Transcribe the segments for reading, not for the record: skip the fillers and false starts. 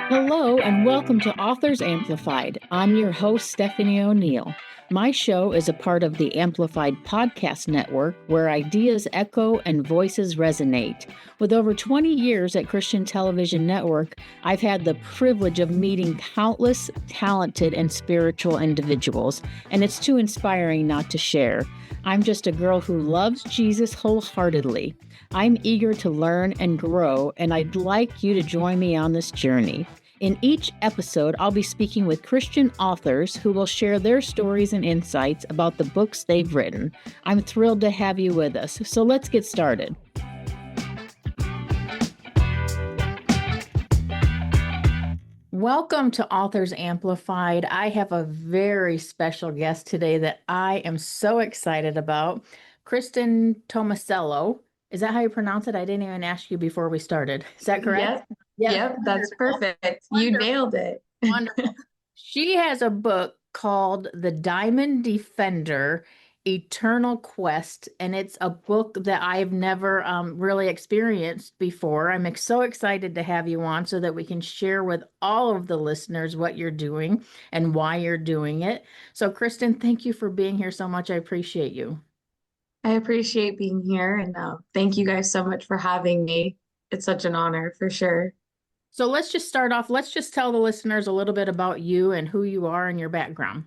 Hello, and welcome to Authors Amplified. I'm your host, Stephanie O'Neill. My show is a part of the Amplified Podcast Network, where ideas echo and voices resonate. With over 20 years at Christian Television Network, I've had the privilege of meeting countless talented and spiritual individuals, and it's too inspiring not to share. I'm just a girl who loves Jesus wholeheartedly. I'm eager to learn and grow, and I'd like you to join me on this journey. In each episode, I'll be speaking with Christian authors who will share their stories and insights about the books they've written. I'm thrilled to have you with us, so let's get started. Welcome to Authors Amplified. I have a very special guest today that I am so excited about. Kristin Tomasello. Is that how you pronounce it? I didn't even ask you before we started. Is that correct? Yep, that's perfect. You nailed it. Wonderful. She has a book called The Diamond Defender, Eternal Quest, and it's a book that I've never really experienced before. I'm so excited to have you on so that we can share with all of the listeners what you're doing and why you're doing it. So, Kristin, thank you for being here so much. I appreciate you. I appreciate being here, and thank you guys so much for having me. It's such an honor for sure. So let's just start off. Let's just tell the listeners a little bit about you and who you are and your background.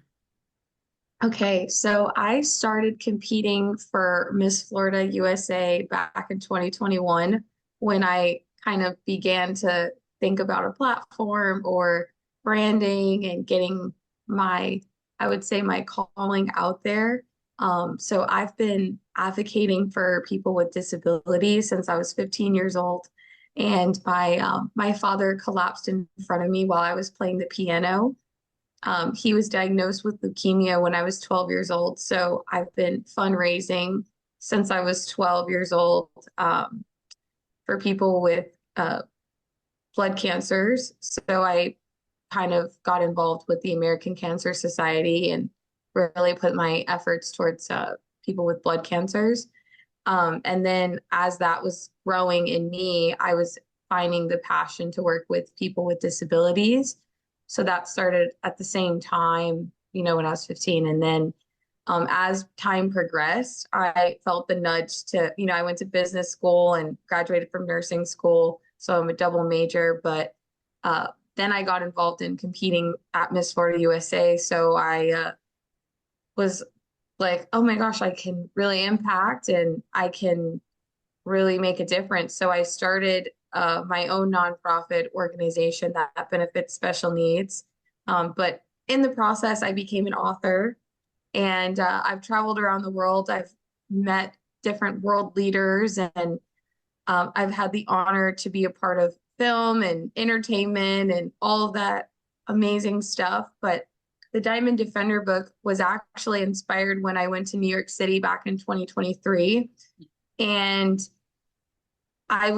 Okay, so I started competing for Miss Florida USA back in 2021 when I kind of began to think about a platform or branding and getting I would say my calling out there. So I've been advocating for people with disabilities since I was 15 years old. And my father collapsed in front of me while I was playing the piano. He was diagnosed with leukemia when I was 12 years old. So I've been fundraising since I was 12 years old for people with blood cancers. So I kind of got involved with the American Cancer Society and really put my efforts towards people with blood cancers. And then as that was growing in me, I was finding the passion to work with people with disabilities. So that started at the same time, when I was 15. And then as time progressed, I felt the nudge to, I went to business school and graduated from nursing school. So I'm a double major, but then I got involved in competing at Miss Florida USA. So I was like, oh my gosh, I can really impact and I can really make a difference. So I started my own nonprofit organization that benefits special needs. But in the process, I became an author and I've traveled around the world. I've met different world leaders and I've had the honor to be a part of film and entertainment and all of that amazing stuff. But the Diamond Defender book was actually inspired when I went to New York City back in 2023. And I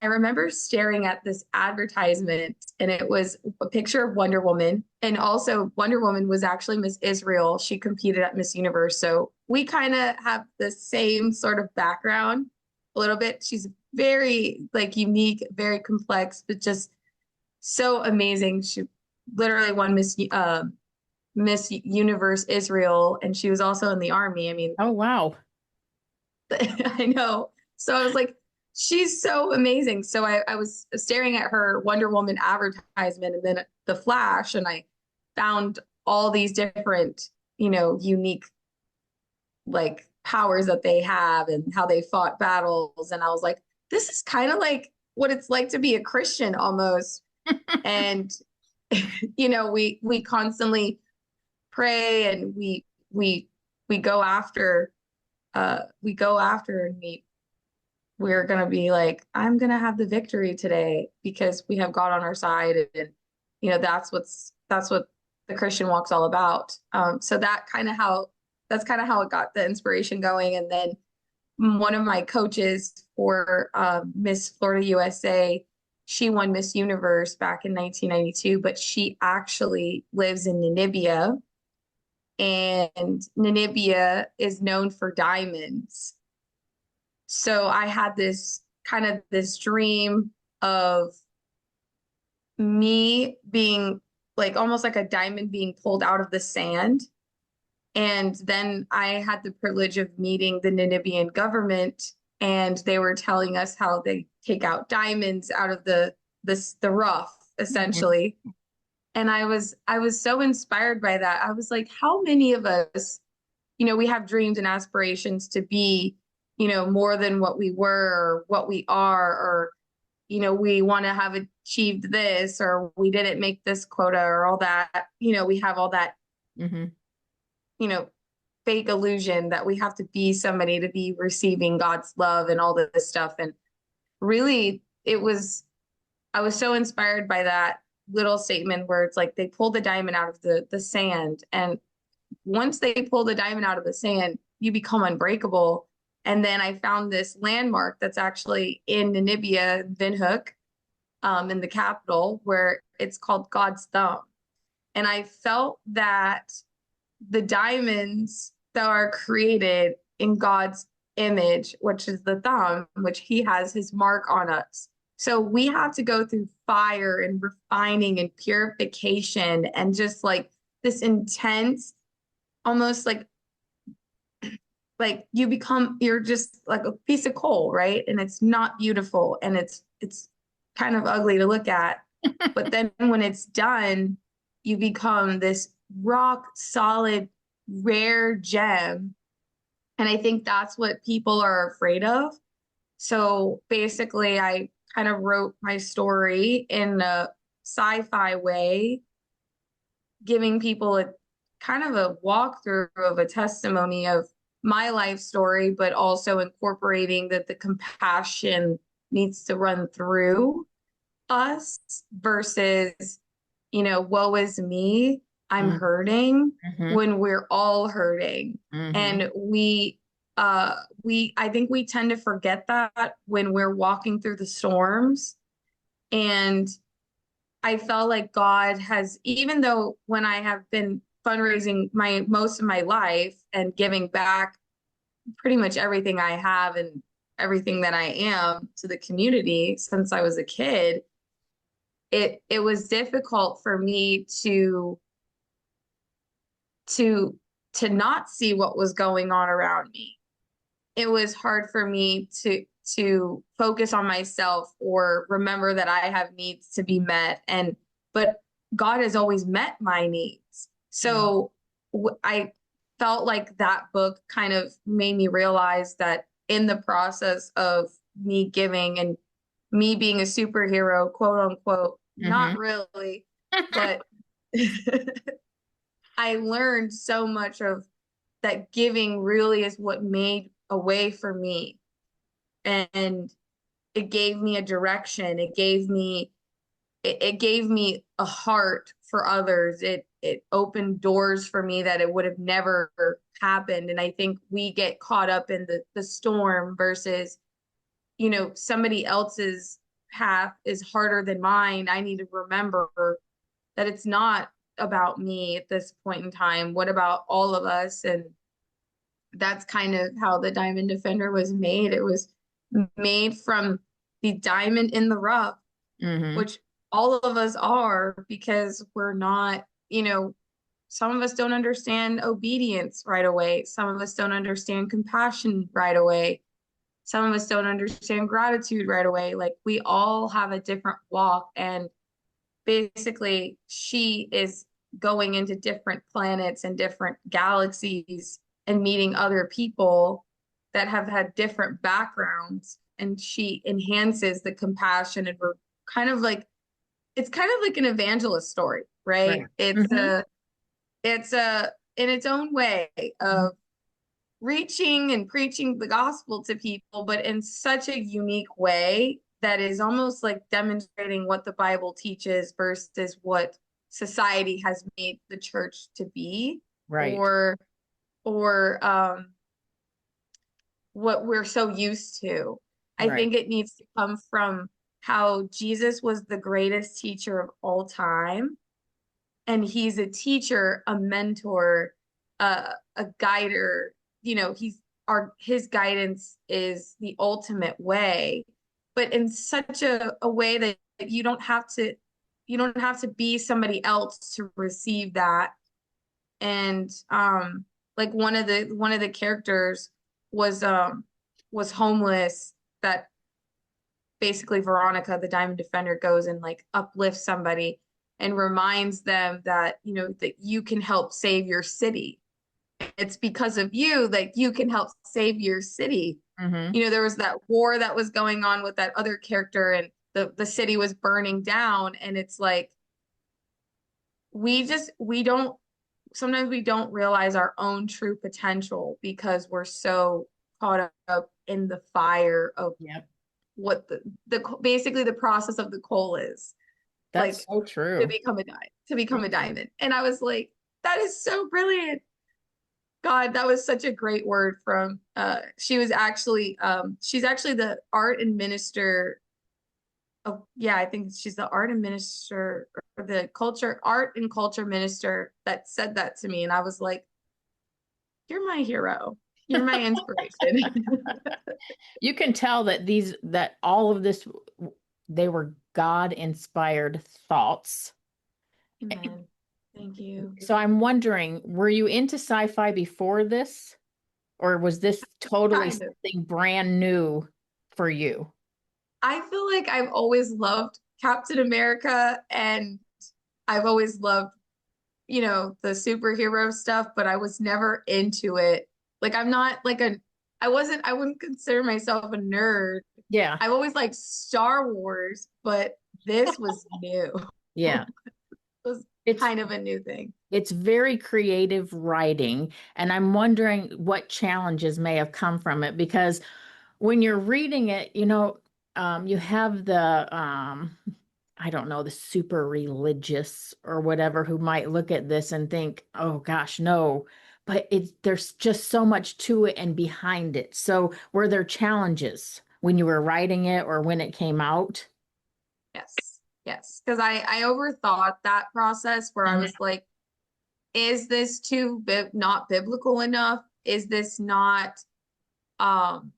remember staring at this advertisement and it was a picture of Wonder Woman. And also Wonder Woman was actually Miss Israel. She competed at Miss Universe. So we kind of have the same sort of background a little bit. She's very unique, very complex, but just so amazing. She literally won Miss Universe Israel, and she was also in the army. I mean, oh, wow. I know. So I was like, she's so amazing. So I was staring at her Wonder Woman advertisement and then the Flash, and I found all these different, unique powers that they have and how they fought battles. And I was like, this is kind of like what it's like to be a Christian almost. And, we constantly pray and we go after and we're going to be like, I'm going to have the victory today because we have God on our side. And, that's what the Christian walk's all about. So that's kind of how it got the inspiration going. And then one of my coaches for Miss Florida USA, she won Miss Universe back in 1992, but she actually lives in Namibia. And Namibia is known for diamonds. So I had this kind of this dream of me being like almost like a diamond being pulled out of the sand. And then I had the privilege of meeting the Namibian government, and they were telling us how they take out diamonds out of the rough, Mhm. essentially. And I was so inspired by that. I was like, how many of us, we have dreams and aspirations to be, more than what we were or what we are, or, we want to have achieved this, or we didn't make this quota or all that. We have all that, Mhm. you know, fake illusion that we have to be somebody to be receiving God's love and all this stuff. And really, I was so inspired by that little statement where it's like they pulled the diamond out of the sand. And once they pull the diamond out of the sand, you become unbreakable. And then I found this landmark that's actually in Namibia, Windhoek, in the capital, where it's called God's Thumb. And I felt that the diamonds that are created in God's image, which is the thumb, which he has his mark on us. So we have to go through fire and refining and purification and just like this intense, almost like you're just like a piece of coal, right? And it's not beautiful and it's kind of ugly to look at. But then when it's done, you become this rock solid, rare gem. And I think that's what people are afraid of. So basically, I kind of wrote my story in a sci-fi way, giving people a kind of a walkthrough of a testimony of my life story, but also incorporating that the compassion needs to run through us versus, woe is me, I'm Mhm. hurting, Mhm. when we're all hurting. Mhm. And I think we tend to forget that when we're walking through the storms. And I felt like God has, even though when I have been fundraising my most of my life and giving back pretty much everything I have and everything that I am to the community since I was a kid, it was difficult for me to to not see what was going on around me. It was hard for me to focus on myself or remember that I have needs to be met. And but God has always met my needs. Mhm. So I felt like that book kind of made me realize that in the process of me giving and me being a superhero, quote unquote, not Mhm. really, but I learned so much of that giving really is what made a way for me. And it gave me a direction. It gave me a heart for others. It opened doors for me that it would have never happened. And I think we get caught up in the storm versus, somebody else's path is harder than mine. I need to remember that it's not about me at this point in time. What about all of us? And that's kind of how the Diamond Defender was made. It was made from the diamond in the rough, Mhm. which all of us are because we're not, some of us don't understand obedience right away. Some of us don't understand compassion right away. Some of us don't understand gratitude right away. Like we all have a different walk. And basically, she is going into different planets and different galaxies and meeting other people that have had different backgrounds. And she enhances the compassion, and we're kind of like, it's kind of like an evangelist story, Right. right? Mhm. It's a in its own way Mhm. of reaching and preaching the gospel to people, but in such a unique way that is almost like demonstrating what the Bible teaches versus what society has made the church to be, Right. or or what we're so used to. I Right. think it needs to come from how Jesus was the greatest teacher of all time, and he's a teacher, a mentor, a guider. He's his guidance is the ultimate way. but in such a way that you don't have to be somebody else to receive that. And like one of the characters was was homeless, that basically Veronica, the Diamond Defender, goes and like uplifts somebody and reminds them that, you know, that you can help save your city. It's because of you that you can help save your city. Mm-hmm. You know, there was that war that was going on with that other character, and the city was burning down. And it's like we don't sometimes we don't realize our own true potential because we're so caught up in the fire of Yep. what the basically the process of the coal is, That's like, so true. to become a diamond. And I was like, that is so brilliant. God, that was such a great word from she was actually she's actually the art and minister. Oh yeah, I think she's the art and minister, or the culture art and culture minister, that said that to me. And I was like, you're my hero. You're my inspiration. You can tell that that all of this, they were God inspired thoughts. Amen. Thank you. So I'm wondering, were you into sci-fi before this, or was this totally Kind of. something brand new for you? I feel like I've always loved Captain America, and I've always loved, you know, the superhero stuff, but I was never into it. Like I'm not like I wouldn't consider myself a nerd. Yeah, I've always liked Star Wars, but this was new. yeah. It was It's kind of a new thing. it's very creative writing, and I'm wondering what challenges may have come from it because when you're reading it, you have the I don't know, the super religious or whatever who might look at this and think, "Oh gosh, no." But there's just so much to it and behind it. So were there challenges when you were writing it or when it came out? Yes. Yes. Because I overthought that process, where I Mhm. was like, is this too not biblical enough? Is this not um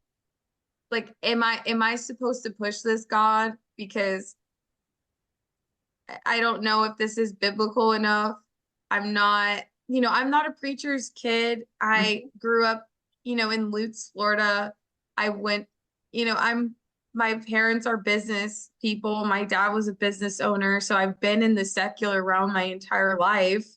like, am I supposed to push this, God? Because I don't know if this is biblical enough. I'm not, you know, I'm not a preacher's kid. I Mhm. grew up, you know, in Lutz, Florida. I went, you know, my parents are business people. My dad was a business owner, so I've been in the secular realm my entire life.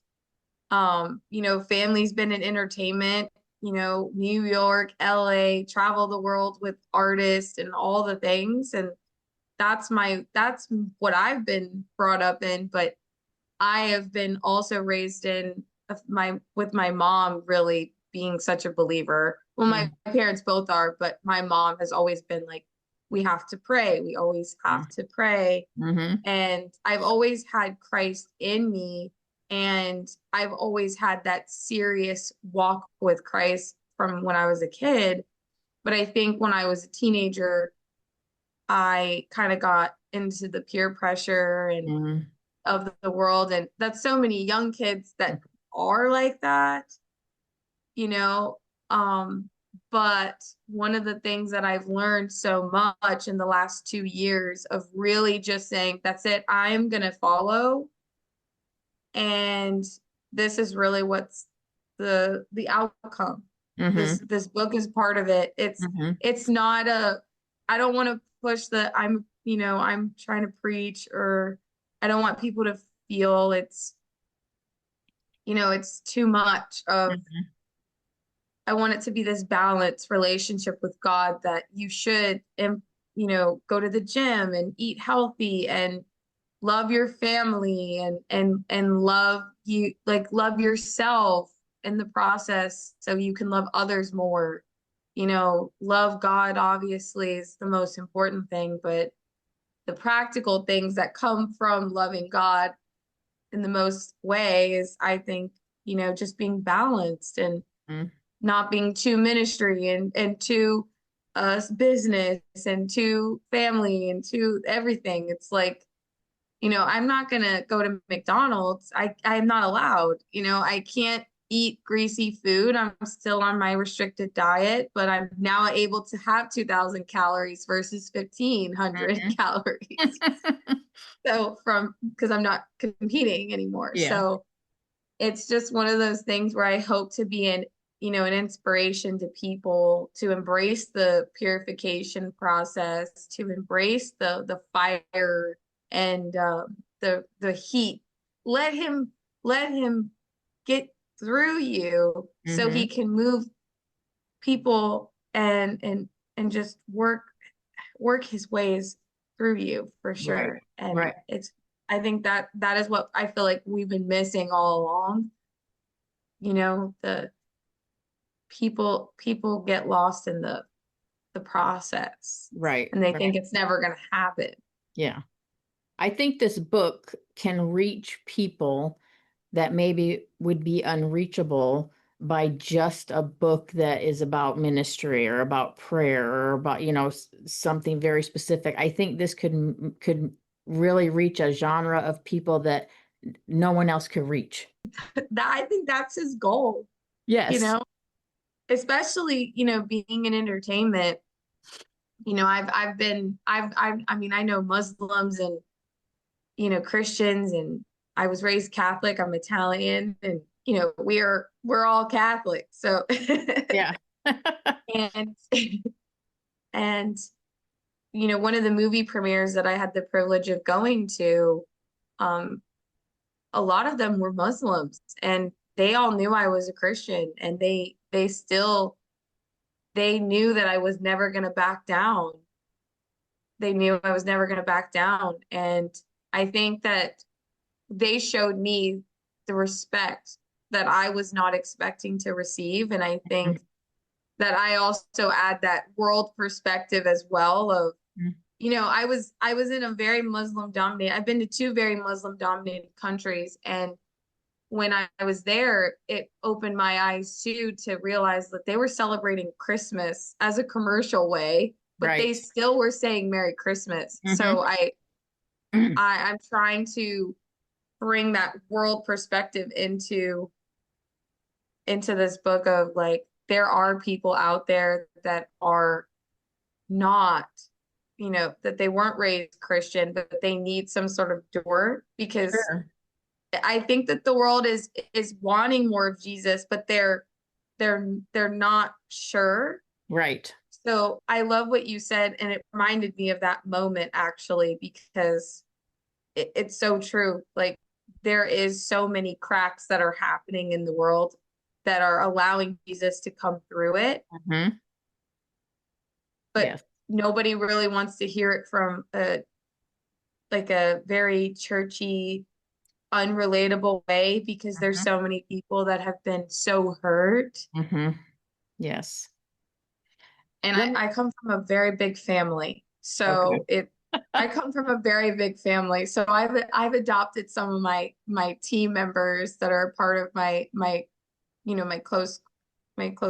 You know, family's been in entertainment, you know, New York, LA, travel the world with artists and all the things. And that's what I've been brought up in. But I have been also raised in my with my mom really being such a believer. Well, my parents both are, but my mom has always been like, we have to pray. We always have to pray. Mhm. And I've always had Christ in me. And I've always had that serious walk with Christ from when I was a kid. But I think when I was a teenager, I kind of got into the peer pressure and Mhm. of the world. And that's so many young kids that are like that, you know. Um, but one of the things that I've learned so much in the last 2 years of really just saying, that's it, I'm gonna follow. And this is really what's the outcome. Mhm. This book is part of it. Mhm. It's not a, I don't want to push the I'm, you know, I'm trying to preach, or I don't want people to feel it's, you know, it's too much of, Mhm. I want it to be this balanced relationship with God, that you should, you know, go to the gym and eat healthy and love your family, and love you, like love yourself in the process so you can love others more. You know, love God obviously is the most important thing, but the practical things that come from loving God in the most way is, I think, you know, just being balanced and Mhm. not being too ministry and too business and too family and too everything. It's like, you know, I'm not gonna go to McDonald's. I'm not allowed. You know, I can't. eat greasy food. I'm still on my restricted diet, but I'm now able to have 2,000 calories versus 1,500 Mhm. calories. So because I'm not competing anymore. Yeah. So it's just one of those things where I hope to be an inspiration to people to embrace the purification process, to embrace the fire and the heat. Let him get through you so he Hmm. can move people and just work his ways through you for Right. sure. And Right. I think that is what I feel like we've been missing all along. The people get lost in the process Right. and they Right. think it's never going to happen. Yeah. I think this book can reach people that maybe would be unreachable by just a book that is about ministry or about prayer or about, something very specific. I think this could really reach a genre of people that no one else could reach. I think that's his goal, you Yes. know, especially, being in entertainment. I mean, I know Muslims and, Christians, and I was raised Catholic. I'm Italian, and, we're all Catholic. So, Yeah. and, and, one of the movie premieres that I had the privilege of going to, um, a lot of them were Muslims, and they all knew I was a Christian, and they knew that I was never going to back down. They knew I was never going to back down. And I think that they showed me the respect that I was not expecting to receive. And I think that I also add that world perspective as well of, I was in a very Muslim dominated, I've been to two very Muslim dominated countries. And when I was there, it opened my eyes too to realize that they were celebrating Christmas as a commercial way, but they Right. still were saying Merry Christmas. Hmm. So I'm trying to bring that world perspective into this book of like there are people out there that are not, that they weren't raised Christian, but they need some sort of door because Sure. I think that the world is wanting more of Jesus, but they're not sure. Right. So I love what you said, and it reminded me of that moment actually, because it's so true. Like there is so many cracks that are happening in the world that are allowing Jesus to come through it, Hmm. but Yes. nobody really wants to hear it from a very churchy, unrelatable way because there's Hmm. so many people that have been so hurt. Hmm. Yes. And Let I, me, I come from a very big family. okay. So I come from a very big family. So I've adopted some of my team members that are part of my close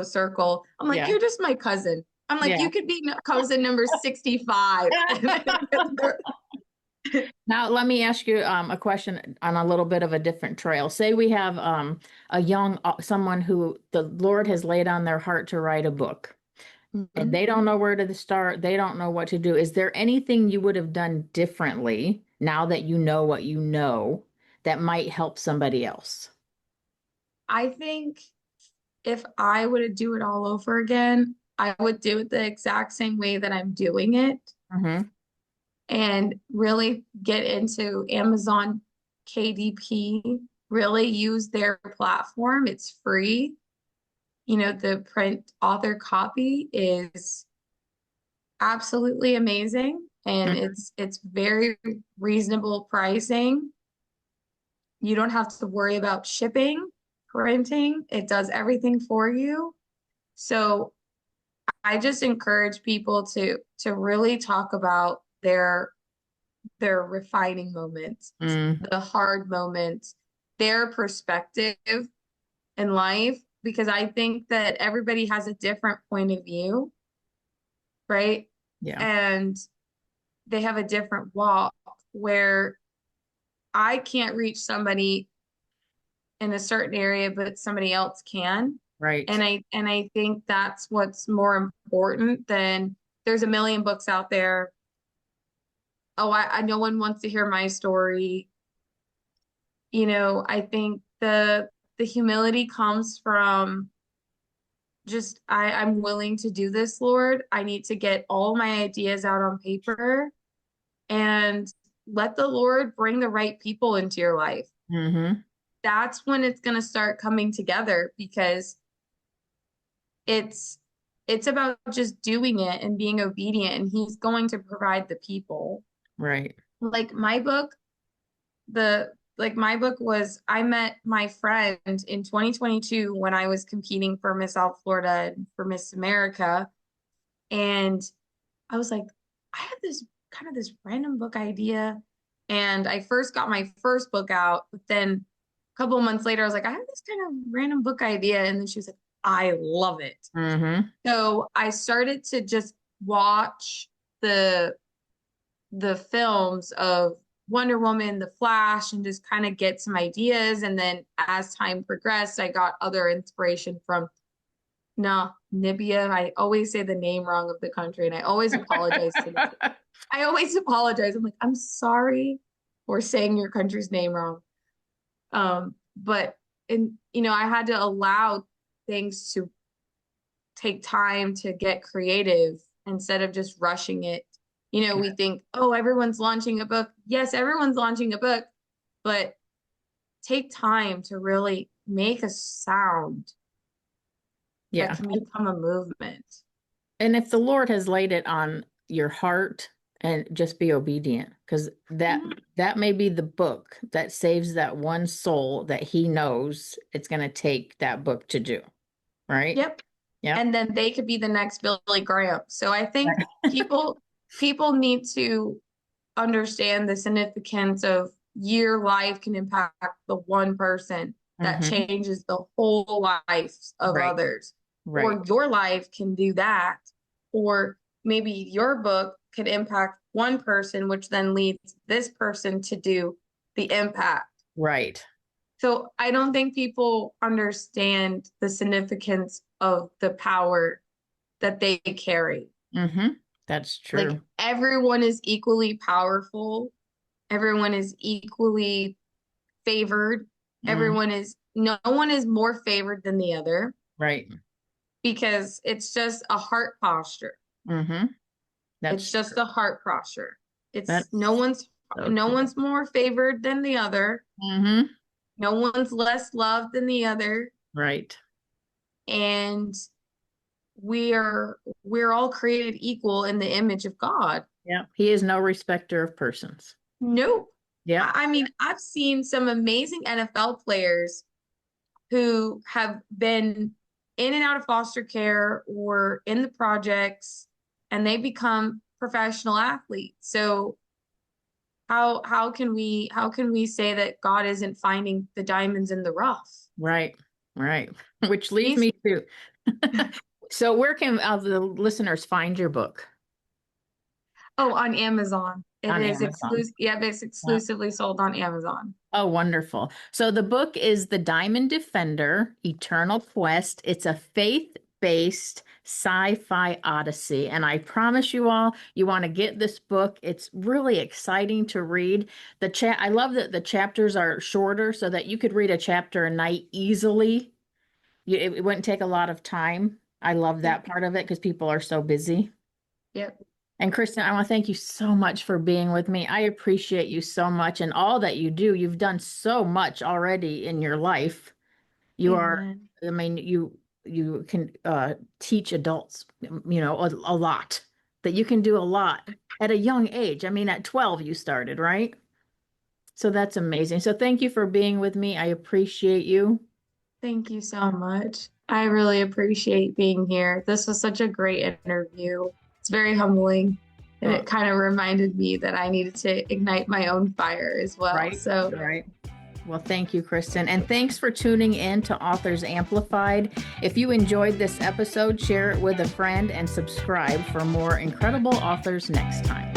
circle. I'm like, Yeah. you're just my cousin. I'm like, Yeah. you could be cousin number 65. Now, let me ask you a question on a little bit of a different trail. Say we have a young someone who the Lord has laid on their heart to write a book, and Mhm. they don't know where to start. They don't know what to do. Is there anything you would have done differently now that you know what you know that might help somebody else? I think if I were to do it all over again, I would do it the exact same way that I'm doing it Mm-hmm. and really get into Amazon KDP, really use their platform. It's free. The print author copy is absolutely amazing and it's very reasonable pricing. You don't have to worry about shipping, printing. It does everything for you. So I just encourage people to really talk about their refining moments, Mm, the hard moments, their perspective in life, because I think that everybody has a different point of view, right? yeah. And they have a different walk where I can't reach somebody in a certain area, but somebody else can. Right. And I think that's what's more important than there's a million books out there. Oh, I no one wants to hear my story. I think the humility comes from just I'm willing to do this, Lord. I need to get all my ideas out on paper and let the Lord bring the right people into your life. Mm-hmm. That's when it's going to start coming together because it's it's about just doing it and being obedient, and he's going to provide the people. Right. Like my book, my book was I met my friend in 2022 when I was competing for Miss South Florida and for Miss America. And I was like, I had this random book idea. And I first got my first book out, but then a couple of months later, I was like, I have this kind of random book idea. And then she was like, I love it. Mm-hmm. So I started to just watch the films of Wonder Woman, The Flash, and just kind of get some ideas. And then as time progressed, I got other inspiration from Namibia. I always say the name wrong of the country, and I always apologize to them. I always apologize. I'm like, I'm sorry for saying your country's name wrong. But I had to allow things to take time to get creative instead of just rushing it. We think, oh, everyone's launching a book. Yes, everyone's launching a book, but take time to really make a sound Yeah. that can become a movement. And if the Lord has laid it on your heart, and just be obedient, because that may be the book that saves that one soul that he knows it's going to take that book to do. Right. Yep. Yeah. And then they could be the next Billy Graham. So I think people need to understand the significance of your life can impact the one person that changes the whole lives of others. Right. Or your life can do that. Or maybe your book could impact one person, which then leads this person to do the impact. Right. So I don't think people understand the significance of the power that they carry. Mm-hmm. That's true. Like everyone is equally powerful. Everyone is equally favored. No one is more favored than the other. Right. Because it's just a heart posture. Mm-hmm. It's just a heart posture. That's no one's more favored than the other. Mm-hmm. No one's less loved than the other. Right. And we're all created equal in the image of God. Yeah. He is no respecter of persons. Nope. Yeah. I mean, I've seen some amazing NFL players who have been in and out of foster care or in the projects, and they become professional athletes. So how can we say that God isn't finding the diamonds in the rough? Right. Right. Which leads me to so where can the listeners find your book? Oh, on Amazon. It's exclusively sold on Amazon. Oh, wonderful. So the book is The Diamond Defender, Eternal Quest. It's a faith-based sci-fi odyssey. And I promise you all, you want to get this book. It's really exciting to read. I love that the chapters are shorter so that you could read a chapter a night easily. It wouldn't take a lot of time. I love that part of it because people are so busy. Yep. And Kristin, I want to thank you so much for being with me. I appreciate you so much and all that you do. You've done so much already in your life. You Amen. you can teach adults, a lot, that you can do a lot at a young age. I mean, at 12 you started, right? So that's amazing. So thank you for being with me. I appreciate you. Thank you so much. I really appreciate being here. This was such a great interview. It's very humbling. And it kind of reminded me that I needed to ignite my own fire as well. Right. Well, thank you, Kristin. And thanks for tuning in to Authors Amplified. If you enjoyed this episode, share it with a friend and subscribe for more incredible authors next time.